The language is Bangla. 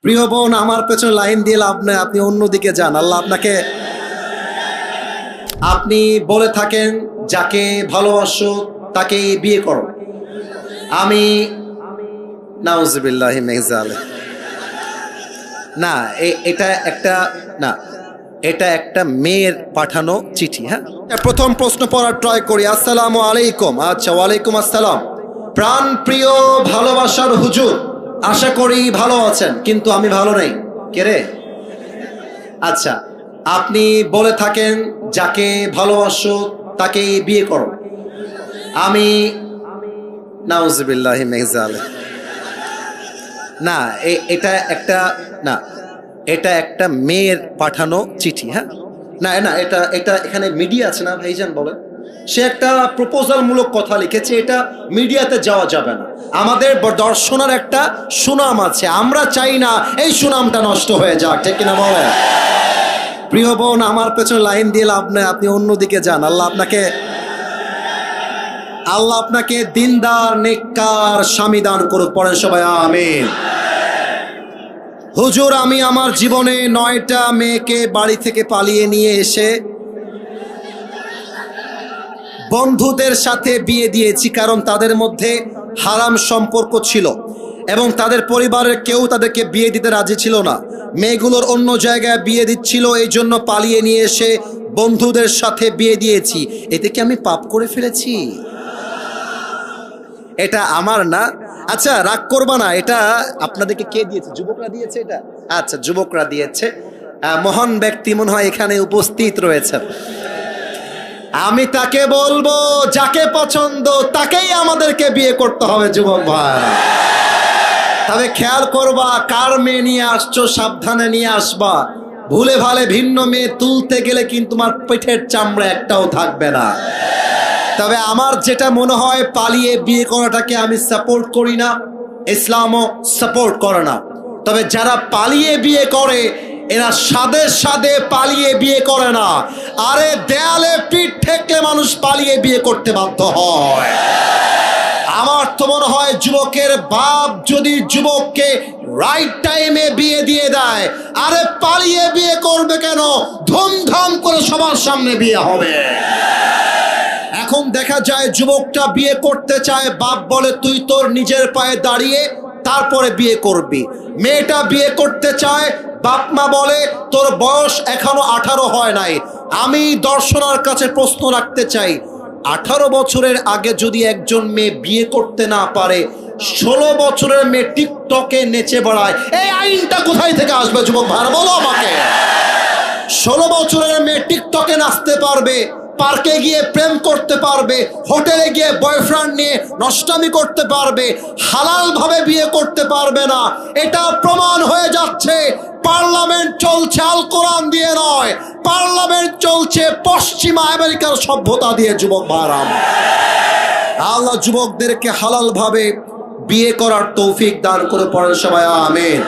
প্রিয় বোন, আমার পেছনে লাইন দিয়ে লাভ নাই, আপনি অন্যদিকে যান। আল্লাহ আপনাকে, আপনি বলে থাকেন যাকে ভালোবাসো তাকে বিয়ে করো। আমি নাউজুবিল্লাহি মিন যালিক। না, এটা একটা, না, এটা একটা মেয়ের পাঠানো চিঠি। হ্যাঁ, প্রথম প্রশ্ন পড়ার ট্রাই করি। আসসালামু আলাইকুম। আচ্ছা, ওয়ালাইকুম আসসালাম। প্রাণ প্রিয় ভালোবাসার হুজুর, আশা করি ভালো আছেন, কিন্তু আমি ভালো নেই। কে রে? আচ্ছা, আপনি বলে থাকেন যাকে ভালোবাসো তাকে বিয়ে করো। আমি নাউজুবিল্লাহি মিন যালিক। না, এটা একটা, না, এটা একটা মেয়ের পাঠানো চিঠি। হ্যাঁ, না না, এটা এটা এখানে মিডিয়া আছে না ভাইজান, বলেন। সে একটা প্রপোজাল মূলক কথা লিখেছে, এটা মিডিয়াতে যাওয়া যাবে না। আমাদের দর্শনের একটা সুনাম আছে, আমরা চাই না এই সুনামটা নষ্ট হয়ে যাক, ঠিক কিনা বলেন? প্রিয় বোন, আমার পেছনে লাইন দিয়ে লাভ নাই, আপনি অন্যদিকে যান। আল্লাহ আপনাকে দিনদার নেককার স্বামী দান করুক। পড়েন সবাই আমিন। হুজুর, আমি আমার জীবনে 9টা মেয়েকে বাড়ি থেকে পালিয়ে নিয়ে এসে বন্ধুদের সাথে বিয়ে দিয়েছি, কারণ তাদের মধ্যে হারাম সম্পর্ক ছিল এবং তাদের পরিবারের কেউ তাদেরকে বিয়ে দিতে রাজি ছিল না। মেয়েগুলোর অন্য জায়গায় বিয়ে দিচ্ছিল, এই জন্য পালিয়ে নিয়ে এসে বন্ধুদের সাথে বিয়ে দিয়েছি। এতে কি আমি পাপ করে ফেলেছি? এটা আমার না। আচ্ছা, রাগ করবা না, এটা আপনাদেরকে কে দিয়েছে? যুবকরা দিয়েছে এটা? আচ্ছা, যুবকরা দিয়েছে। মহান ব্যক্তি মনে হয় এখানে উপস্থিত রয়েছেন। আমি তাকে বলবো, যাকে পছন্দ তাকেই আমাদেরকে বিয়ে করতে হবে যুবক ভাইরা। তবে খেয়াল করবা, কার মেয়ে নিয়ে আসছো সাবধানে নিয়ে আসবা। ভুলে ভালে ভিন্ন মেয়ে তুলতে গেলে কিন্তু তোমার পেটের চামড়া একটাও থাকবে না। তবে আমার যেটা মনে হয়, পালিয়ে বিয়ে করাটাকে আমি সাপোর্ট করি না, ইসলামও সাপোর্ট করে না। তবে যারা পালিয়ে বিয়ে করে, এরা সাদে সাদে পালিয়ে বিয়ে করে না। আরে দেয়ালে পিঠ ঠেকলে মানুষ পালিয়ে বিয়ে করতে বাধ্য হয়। আমার তো মনে হয় যুবকের বাপ যদি যুবককে রাইট টাইমে বিয়ে দিয়ে দেয়, আরে পালিয়ে বিয়ে করবে কেন? ধুমধাম করে সবার সামনে বিয়ে হবে। এখন দেখা যায় যুবকটা বিয়ে করতে চায়, বাপ বলে তুই তোর নিজের পায়ে দাঁড়িয়ে তারপরে বিয়ে করবি। মেয়েটা বিয়ে করতে চায়, বাপ মা বলে তোর বয়স এখনো 18 হয় নাই। আমি দর্শনার কাছে প্রশ্ন রাখতে চাই, 18 বছরের আগে যদি একজন মেয়ে বিয়ে করতে না পারে, 16 বছরের মেয়ে টিকটকে নেচে বেড়ায়, এই আইনটা কোথায় থেকে আসবে যুবক ভাই, বলো আমাকে। 16 বছরের মেয়ে টিকটকে নাচতে পারবে, পার্কে গিয়ে প্রেম করতে পারবে, হোটেলে গিয়ে বয়ফ্রেন্ড নিয়ে নষ্টামি করতে পারবে, হালাল ভাবে বিয়ে করতে পারবে না। এটা প্রমাণ হয়ে যাচ্ছে। পার্লামেন্ট চলছে আল কোরআন দিয়ে নয়, পার্লামেন্ট চলছে পশ্চিমা আমেরিকার সভ্যতা দিয়ে যুবক ভাইরা। আল্লাহ যুবকদেরকে হালাল ভাবে বিয়ে করার তৌফিক দান করে। পড়েন সবাই আমিন।